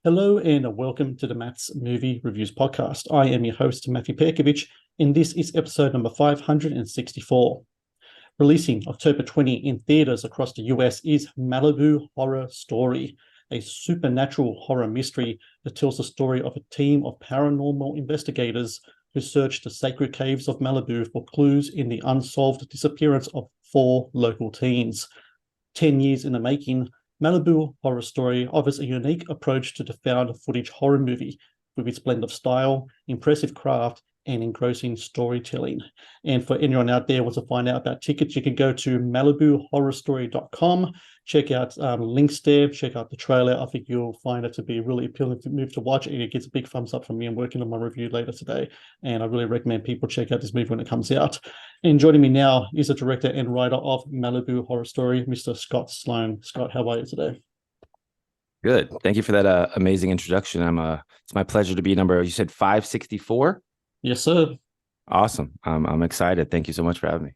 Hello and welcome to the Matt's Movie Reviews podcast. I am your host, Matthew Pejkovic, and this is episode number 564. Releasing October 20 in theaters across the US is Malibu Horror Story, a supernatural horror mystery that tells the story of a team of paranormal investigators who search the sacred caves of Malibu for clues in the unsolved disappearance of four local teens. 10 years in the making, Malibu Horror Story offers a unique approach to the found footage horror movie with its blend of style, impressive craft, and engrossing storytelling. And for anyone out there who wants to find out about tickets, you can go to MalibuHorrorStory.com, check out links there, check out the trailer. I think you'll find it to be a really appealing movie to watch, and it gets a big thumbs up from me. I'm working on my review later today, and I really recommend people check out this movie when it comes out. And joining me now is the director and writer of Malibu Horror Story, Mr. Scott Slone. Scott, how are you today? Good. Thank you for that amazing introduction. It's my pleasure to be you said 564? Yes, sir. Awesome. I'm excited. Thank you so much for having me.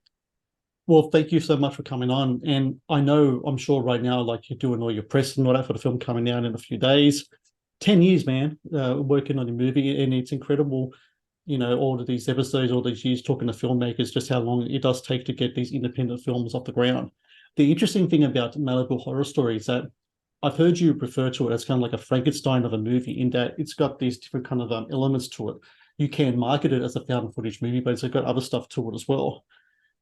Well, thank you so much for coming on. And I'm sure right now, like you're doing all your press and all that for the film coming out in a few days. 10 years, man, working on a movie, and it's incredible, all of these episodes, all these years talking to filmmakers, just how long it does take to get these independent films off the ground. The interesting thing about Malibu Horror Story is that I've heard you refer to it as kind of like a Frankenstein of a movie, in that it's got these different kind of elements to it. You can market it as a found footage movie, but it's got other stuff to it as well.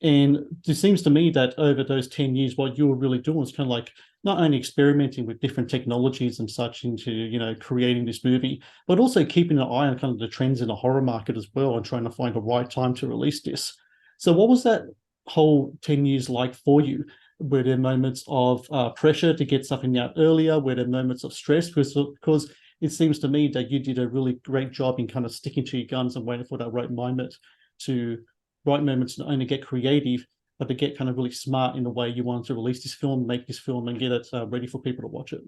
And it seems to me that over those 10 years, what you were really doing is kind of like not only experimenting with different technologies and such into, creating this movie, but also keeping an eye on kind of the trends in the horror market as well and trying to find the right time to release this. So what was that whole 10 years like for you? Were there moments of pressure to get something out earlier? Were there moments of stress? Because it seems to me that you did a really great job in kind of sticking to your guns and waiting for that right moments to not only get creative, but to get kind of really smart in the way you wanted to release this film, make this film, and get it ready for people to watch it.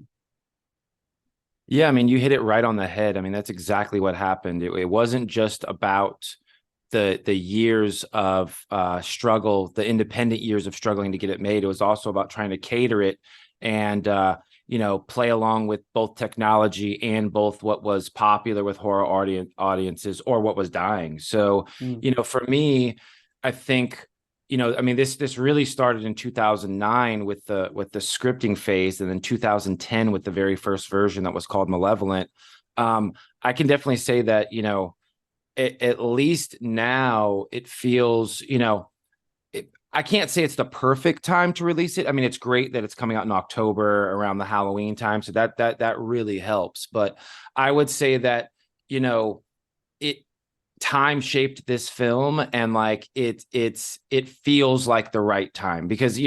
Yeah, I mean, you hit it right on the head. I mean, that's exactly what happened. It wasn't just about the years of struggle, the independent years of struggling to get it made. It was also about trying to cater it and play along with both technology and both what was popular with horror audiences or what was dying. So, for me, I think, I mean, this really started in 2009 with the scripting phase, and then 2010 with the very first version that was called Malevolent. I can definitely say that, at least now it feels, I can't say it's the perfect time to release it. I mean, it's great that it's coming out in October around the Halloween time, so that really helps. But I would say that, it time shaped this film, and like it feels like the right time because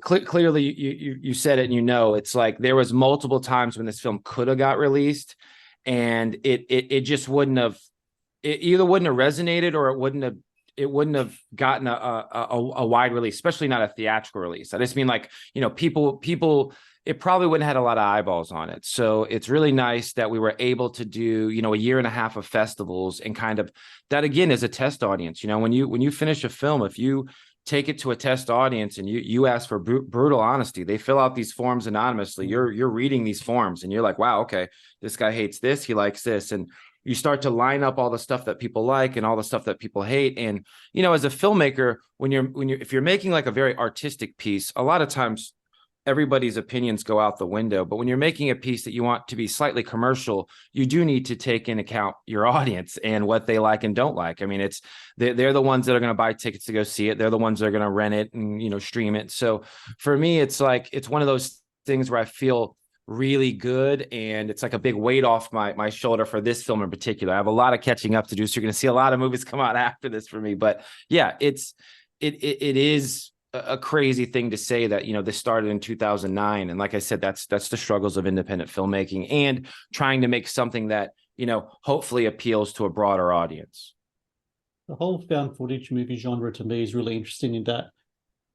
clearly you said it, and it's like there was multiple times when this film could have got released, and it just wouldn't have. It either wouldn't have resonated or it wouldn't have gotten a wide release, especially not a theatrical release. I just mean people, it probably wouldn't have had a lot of eyeballs on it. So it's really nice that we were able to do, a year and a half of festivals, and kind of that again is a test audience. When you finish a film, if you take it to a test audience and you ask for brutal honesty, they fill out these forms anonymously. You're reading these forms and you're like, wow, okay, this guy hates this, he likes this. And you start to line up all the stuff that people like and all the stuff that people hate. And, as a filmmaker, if you're making like a very artistic piece, a lot of times everybody's opinions go out the window. But when you're making a piece that you want to be slightly commercial, you do need to take into account your audience and what they like and don't like. I mean, they're the ones that are going to buy tickets to go see it. They're the ones that are going to rent it and, stream it. So for me, it's one of those things where I feel really good, and it's like a big weight off my shoulder for this film in particular. I have a lot of catching up to do, so you're going to see a lot of movies come out after this for me. But yeah, it is a crazy thing to say that this started in 2009, and like I said, that's the struggles of independent filmmaking and trying to make something that hopefully appeals to a broader audience. The whole found footage movie genre to me is really interesting in that,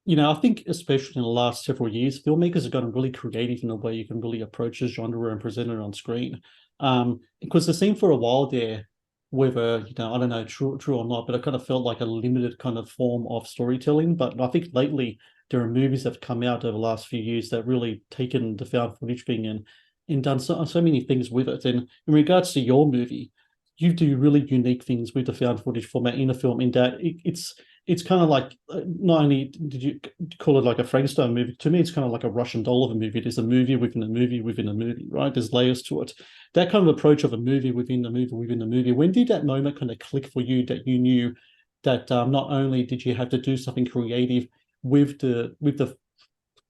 I think especially in the last several years, filmmakers have gotten really creative in the way you can really approach this genre and present it on screen. Because there seemed for a while there, whether, I don't know, true or not, but it kind of felt like a limited kind of form of storytelling. But I think lately there are movies that have come out over the last few years that really taken the found footage thing and and done so many things with it. And in regards to your movie, you do really unique things with the found footage format in a film. In that it's kind of like, not only did you call it like a Frankenstein movie, to me it's kind of like a Russian doll of a movie. There's a movie within a movie within a movie, right? There's layers to it. That kind of approach of a movie within the movie within the movie. When did that moment kind of click for you that you knew that not only did you have to do something creative with the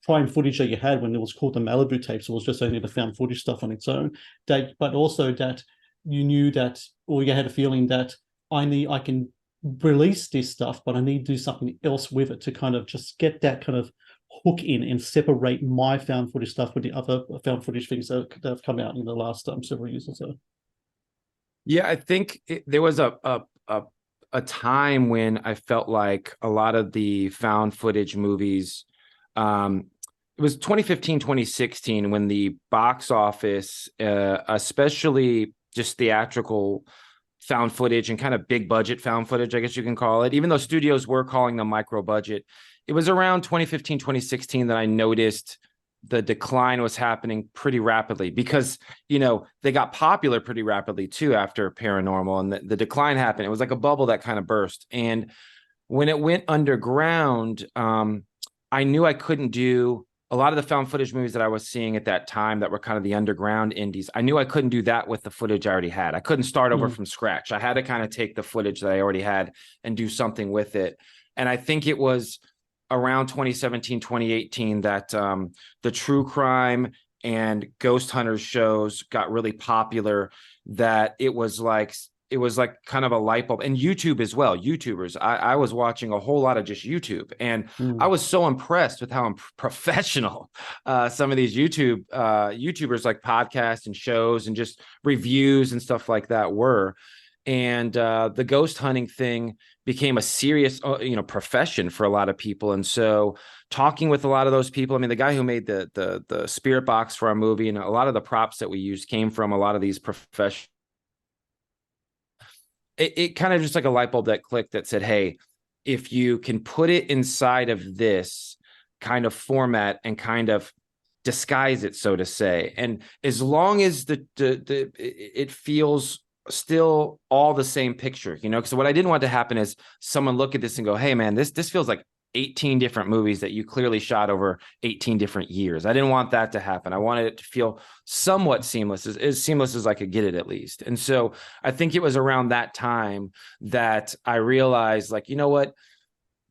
prime footage that you had when it was called the Malibu tapes, it was just only the found footage stuff on its own, that but also that you knew that, or you had a feeling that I can release this stuff, but I need to do something else with it to kind of just get that kind of hook in and separate my found footage stuff with the other found footage things that have come out in the last several years or so. Yeah, I think there was a time when I felt like a lot of the found footage movies, it was 2015, 2016, when the box office, especially just theatrical found footage and kind of big budget found footage, I guess you can call it, even though studios were calling them micro budget, it was around 2015, 2016 that I noticed the decline was happening pretty rapidly, because, you know, they got popular pretty rapidly too after Paranormal, and the decline happened. It was like a bubble that kind of burst. And when it went underground, I knew I couldn't do a lot of the found footage movies that I was seeing at that time that were kind of the underground indies. I knew I couldn't do that with the footage I already had. I couldn't start over from scratch. I had to kind of take the footage that I already had and do something with it. And I think it was around 2017, 2018 that the true crime and ghost hunters shows got really popular, that it was like kind of a light bulb. And YouTube as well. YouTubers. I was watching a whole lot of just YouTube, and I was so impressed with how professional some of these YouTubers, like podcasts and shows and just reviews and stuff like that, were. And the ghost hunting thing became a serious, profession for a lot of people. And so talking with a lot of those people, I mean, the guy who made the spirit box for our movie, and a lot of the props that we used came from a lot of these professionals. It kind of just like a light bulb that clicked that said, hey, if you can put it inside of this kind of format and kind of disguise it, so to say, and as long as it feels still all the same picture, because what I didn't want to happen is someone look at this and go, hey man, this feels like 18 different movies that you clearly shot over 18 different years. I didn't want that to happen. I wanted it to feel somewhat seamless, as seamless as I could get it, at least. And so I think it was around that time that I realized, like, you know what,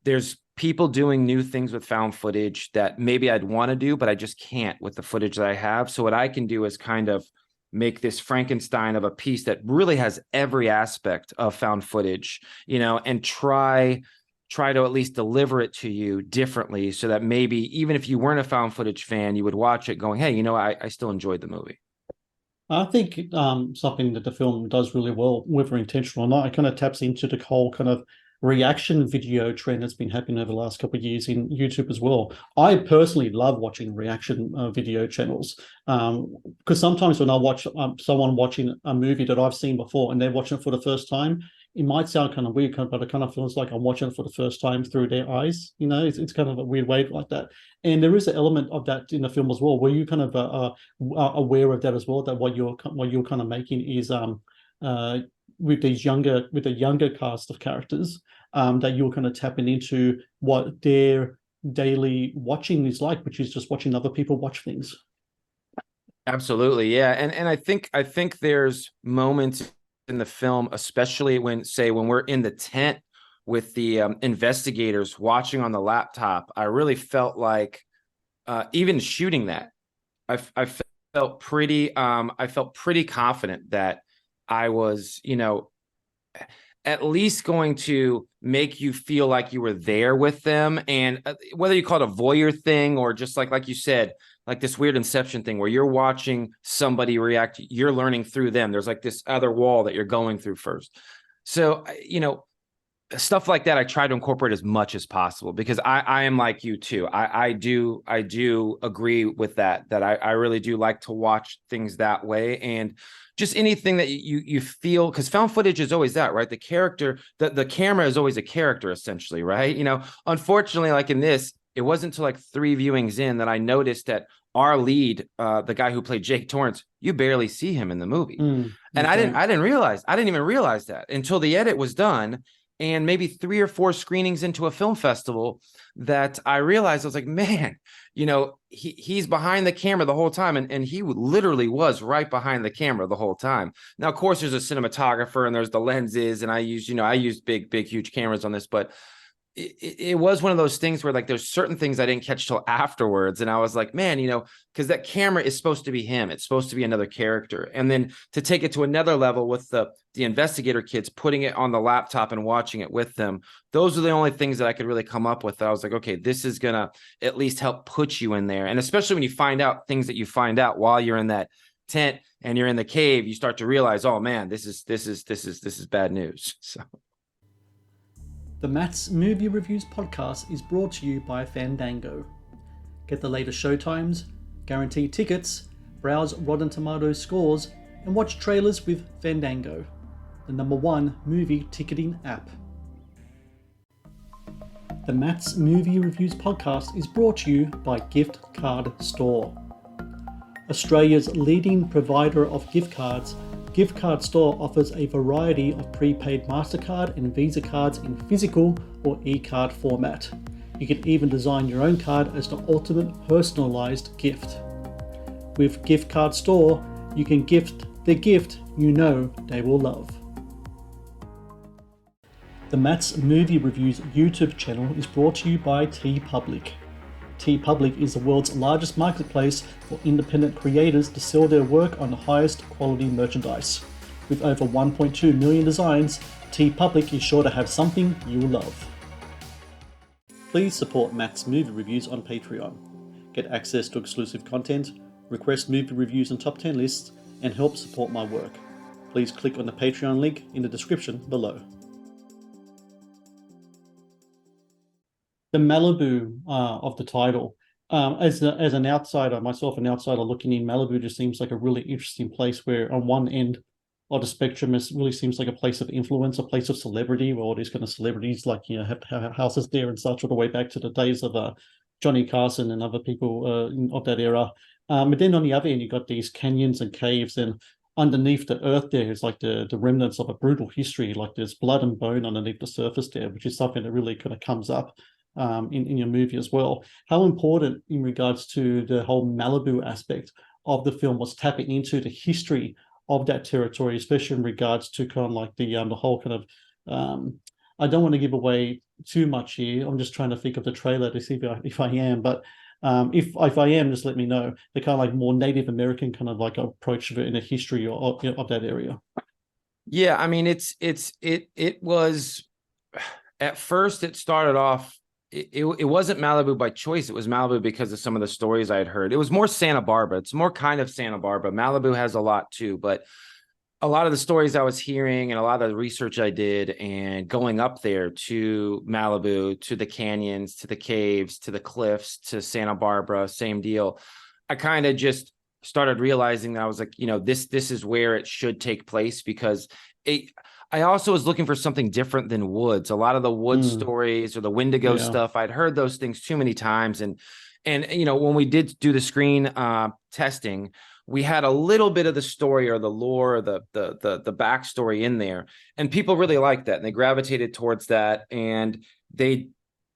there's people doing new things with found footage that maybe I'd want to do, but I just can't with the footage that I have. So what I can do is kind of make this Frankenstein of a piece that really has every aspect of found footage, and try to at least deliver it to you differently, so that maybe even if you weren't a found footage fan, you would watch it going, hey, I still enjoyed the movie. I think something that the film does really well, whether intentional or not, it kind of taps into the whole kind of reaction video trend that's been happening over the last couple of years in YouTube as well. I personally love watching reaction video channels, because sometimes when I watch someone watching a movie that I've seen before and they're watching it for the first time, it might sound kind of weird, but it kind of feels like I'm watching it for the first time through their eyes. It's kind of a weird way like that. And there is an element of that in the film as well, where you kind of are aware of that as well, that what you're kind of making is with the younger cast of characters, that you're kind of tapping into what their daily watching is like, which is just watching other people watch things. Absolutely, yeah, and I think there's moments in the film, especially when we're in the tent with the investigators watching on the laptop. I really felt like even shooting that, I felt pretty confident that I was, at least going to make you feel like you were there with them. And whether you call it a voyeur thing or just like you said, like this weird Inception thing where you're watching somebody react, you're learning through them. There's like this other wall that you're going through first. So, stuff like that, I try to incorporate as much as possible, because I am like you too. I do agree with that I really do like to watch things that way. And just anything that you feel, because found footage is always that, right? The character, the camera is always a character, essentially, right? Unfortunately, like in this, it wasn't until like 3 viewings in that I noticed that our lead, the guy who played Jake Torrance, you barely see him in the movie. And I didn't even realize that until the edit was done. And maybe 3 or 4 screenings into a film festival that I realized, I was like, man, you know, he's behind the camera the whole time. And he literally was right behind the camera the whole time. Now, of course, there's a cinematographer and there's the lenses. And I used big, huge cameras on this, but it was one of those things where like there's certain things I didn't catch till afterwards. And I was like, man, you know, because that camera is supposed to be him. It's supposed to be another character. And then to take it to another level with the investigator kids, putting it on the laptop and watching it with them. Those are the only things that I could really come up with. I was like, okay, this is going to at least help put you in there. And especially when you find out things that you find out while you're in that tent and you're in the cave, you start to realize, oh man, this is bad news. So. The Matt's Movie Reviews podcast is brought to you by Fandango. Get the latest showtimes, guaranteed tickets, browse Rotten Tomatoes scores, and watch trailers with Fandango, the #1 movie ticketing app. The Matt's Movie Reviews podcast is brought to you by Gift Card Store. Australia's leading provider of gift cards, Gift Card Store offers a variety of prepaid MasterCard and Visa cards in physical or e-card format. You can even design your own card as the ultimate personalized gift. With Gift Card Store, you can gift the gift you know they will love. The Matt's Movie Reviews YouTube channel is brought to you by TeePublic. TeePublic is the world's largest marketplace for independent creators to sell their work on the highest quality merchandise. With over 1.2 million designs, TeePublic is sure to have something you'll love. Please support Matt's Movie Reviews on Patreon. Get access to exclusive content, request movie reviews and top 10 lists, and help support my work. Please click on the Patreon link in the description below. The Malibu of the title. As an outsider, myself an outsider looking in, Malibu just seems like a really interesting place where on one end of the spectrum it really seems like a place of influence, a place of celebrity, where all these kind of celebrities like, you know, have houses there and such, all the way back to the days of Johnny Carson and other people of that era. But then on the other end, you've got these canyons and caves, and underneath the earth there is like the remnants of a brutal history, like there's blood and bone underneath the surface there, which is something that really kind of comes up in your movie as well. How important in regards to the whole Malibu aspect of the film was tapping into the history of that territory, especially in regards to kind of like the whole kind of I don't want to give away too much here. I'm just trying to think of the trailer to see if I am, but if I am, just let me know. The kind of like more Native American kind of like approach of it in the history of that area. Yeah, I mean, it was at first it started off. It wasn't Malibu by choice. It was Malibu because of some of the stories I had heard. It was more Santa Barbara. It's more kind of Santa Barbara. Malibu has a lot too, but a lot of the stories I was hearing and a lot of the research I did and going up there to Malibu, to the canyons, to the caves, to the cliffs, to Santa Barbara, same deal. I kind of just started realizing that I was like, you know, this is where it should take place, because I also was looking for something different than woods. A lot of the woods stories or the Wendigo stuff, I'd heard those things too many times. And you know, when we did do the screen testing, we had a little bit of the story or the lore or the backstory in there, and people really liked that and they gravitated towards that. And they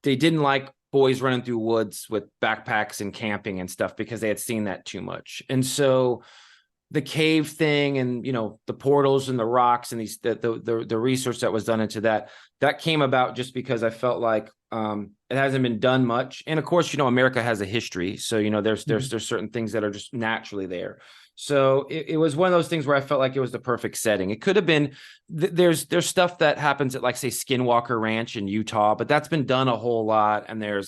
didn't like boys running through woods with backpacks and camping and stuff because they had seen that too much. And so the cave thing and, you know, the portals and the rocks and the research that was done into that came about just because I felt like it hasn't been done much. And of course, you know, America has a history. So, you know, there's certain things that are just naturally there. So it was one of those things where I felt like it was the perfect setting. It could have been, there's stuff that happens at like, say, Skinwalker Ranch in Utah, but that's been done a whole lot. And there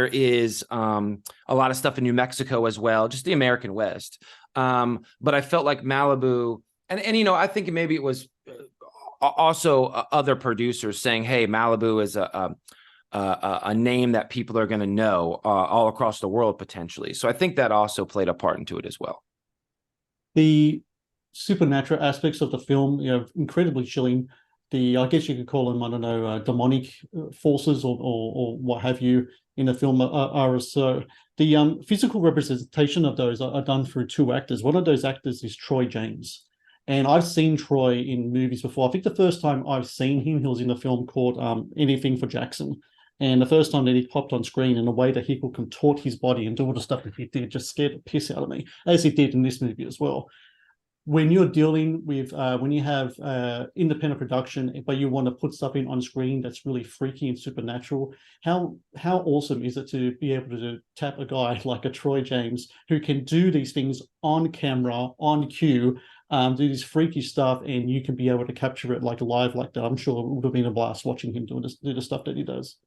is a lot of stuff in New Mexico as well, just the American West. But I felt like Malibu, and you know, I think maybe it was also other producers saying, hey, Malibu is a name that people are going to know all across the world potentially. So I think that also played a part into it as well. The supernatural aspects of the film, you know, incredibly chilling. the I guess you could call them, I don't know, demonic forces or what have you in the film are so the physical representation of those are done through two actors. One of those actors is Troy James. And I've seen Troy in movies before. I think the first time I've seen him, he was in a film called Anything for Jackson. And the first time that he popped on screen in a way that he could contort his body and do all the stuff that he did just scared the piss out of me, as he did in this movie as well. When you're dealing with when you have independent production, but you want to put stuff in on screen that's really freaky and supernatural, how awesome is it to be able to tap a guy like a Troy James who can do these things on camera, on cue, do this freaky stuff, and you can be able to capture it like live like that. I'm sure it would have been a blast watching him do the stuff that he does.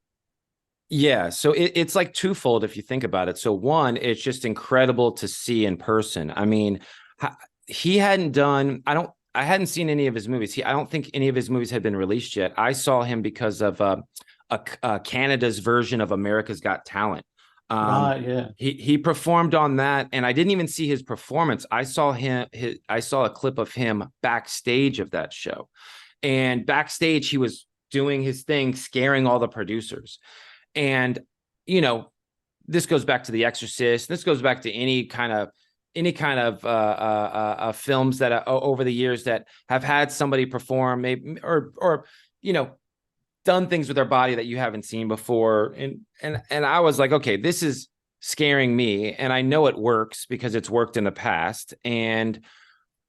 Yeah, so it's like twofold if you think about it. So one, it's just incredible to see in person. I mean, he hadn't done, I hadn't seen any of his movies. I don't think any of his movies had been released yet. I saw him because of Canada's version of America's Got Talent. Yeah. He performed on that, and I didn't even see his performance. I saw a clip of him backstage of that show. And backstage, he was doing his thing, scaring all the producers. And, you know, this goes back to The Exorcist. This goes back to any kind of films that over the years that have had somebody perform, maybe or you know, done things with their body that you haven't seen before. And I was like, okay, this is scaring me, and I know it works because it's worked in the past. And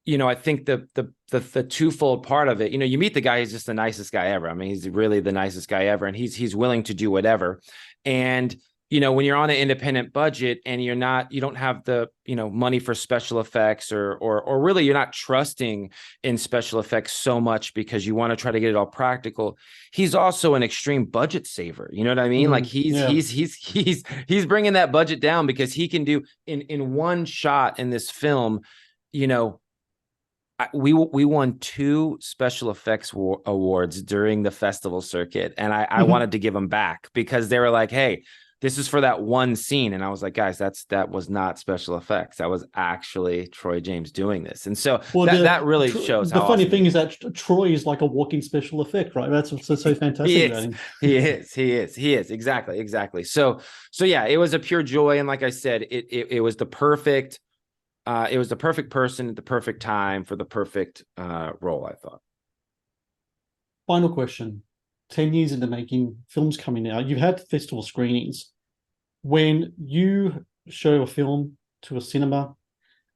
you know, I think the twofold part of it, you know, you meet the guy, he's just the nicest guy ever. I mean, he's really the nicest guy ever, and he's willing to do whatever. And you know, when you're on an independent budget and you don't have the, you know, money for special effects or really you're not trusting in special effects so much because you want to try to get it all practical. He's also an extreme budget saver. You know what I mean? Like he's bringing that budget down because he can do in one shot in this film, you know, we won 2 special effects awards during the festival circuit. And I wanted to give them back because they were like, hey, this is for that one scene. And I was like, guys, that was not special effects. That was actually Troy James doing this. And so that really shows how the funny awesome thing is that Troy is like a walking special effect, right? That's what's so fantastic about him. He is. Exactly. So yeah, it was a pure joy. And like I said, it was the perfect, person at the perfect time for the perfect role, I thought. Final question. 10 years in the making, films coming out. You've had festival screenings. When you show a film to a cinema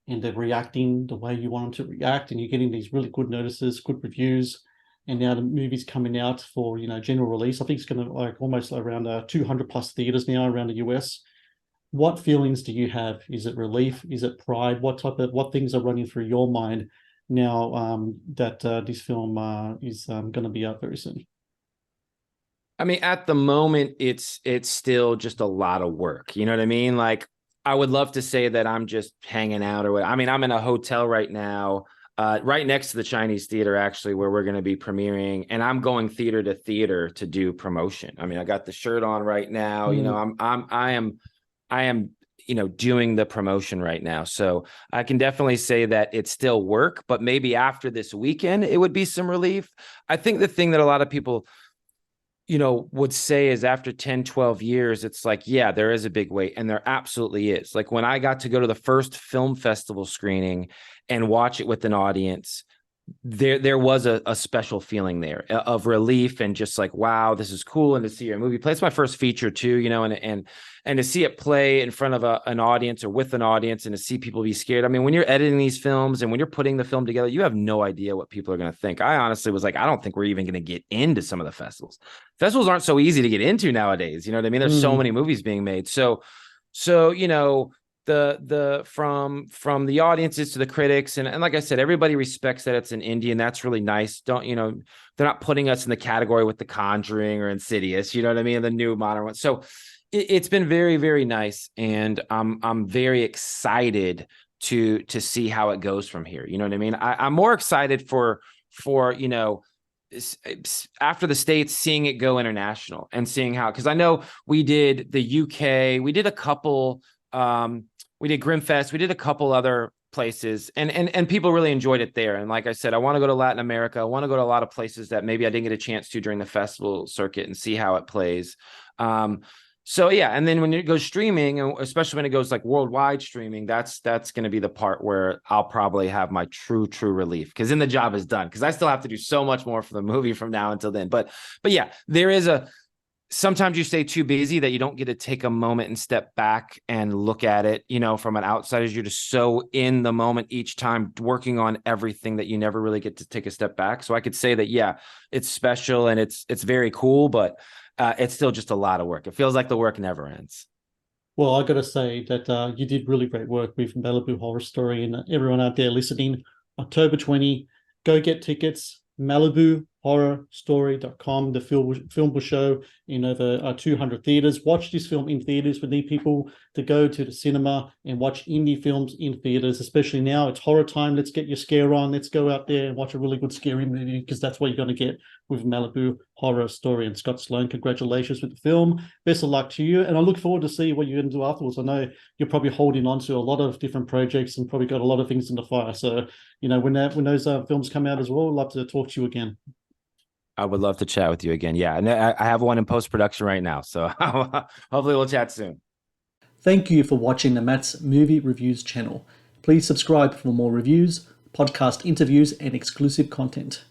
and they're reacting the way you want them to react, and you're getting these really good notices, good reviews, and now the movie's coming out for, you know, general release. I think it's going to like almost around 200 plus theaters now around the US. What feelings do you have? Is it relief? Is it pride? What things are running through your mind now that this film is going to be out very soon? I mean, at the moment, it's still just a lot of work. You know what I mean? Like, I would love to say that I'm just hanging out or what. I mean, I'm in a hotel right now, right next to the Chinese theater, actually, where we're going to be premiering. And I'm going theater to theater to do promotion. I mean, I got the shirt on right now. You know, I am, you know, doing the promotion right now. So I can definitely say that it's still work, but maybe after this weekend, it would be some relief. I think the thing that a lot of people, you know, would say is after 10, 12 years, it's like, yeah, there is a big wait. And there absolutely is. Like when I got to go to the first film festival screening and watch it with an audience, there was a special feeling there of relief and just like, wow, this is cool. And to see your movie play, it's my first feature too, you know, and to see it play in front of an audience or with an audience and to see people be scared. I mean, when you're editing these films and when you're putting the film together, you have no idea what people are going to think. I honestly was like, I don't think we're even going to get into some of the festivals. Festivals aren't so easy to get into nowadays. You know what I mean? There's so many movies being made. So, you know, from the audiences to the critics and like I said, everybody respects that it's an indie, and that's really nice. Don't, you know, they're not putting us in the category with The Conjuring or Insidious, you know what I mean, the new modern one. So it's been very, very nice, and I'm very excited to see how it goes from here. You know what I mean? I'm more excited for you know, after the States, seeing it go international and seeing how, because I know we did the UK, we did a couple we did Grimfest. We did a couple other places, and people really enjoyed it there. And like I said, I want to go to Latin America. I want to go to a lot of places that maybe I didn't get a chance to during the festival circuit and see how it plays. So yeah, and then when it goes streaming, and especially when it goes like worldwide streaming, that's going to be the part where I'll probably have my true relief, because then the job is done, because I still have to do so much more for the movie from now until then. But yeah, there is sometimes you stay too busy that you don't get to take a moment and step back and look at it, from an outsider. You're just so in the moment each time, working on everything, that you never really get to take a step back. So I could say that, yeah, it's special and it's very cool, but it's still just a lot of work. It feels like the work never ends. Well, I got to say that you did really great work with Malibu Horror Story, and everyone out there listening, October 20, go get tickets. MalibuHorrorStory.com. The film will show in over 200 theaters. Watch this film in theaters. We need people to go to the cinema and watch indie films in theaters, especially now. It's horror time. Let's get your scare on. Let's go out there and watch a really good scary movie, because that's what you're going to get with Malibu Horror Story. And Scott Slone, congratulations with the film. Best of luck to you. And I look forward to see what you're going to do afterwards. I know you're probably holding on to a lot of different projects and probably got a lot of things in the fire. So, when those films come out as well, I'd love to talk to you again. I would love to chat with you again. Yeah. And I have one in post-production right now. So hopefully we'll chat soon. Thank you for watching the Matt's Movie Reviews channel. Please subscribe for more reviews, podcast interviews, and exclusive content.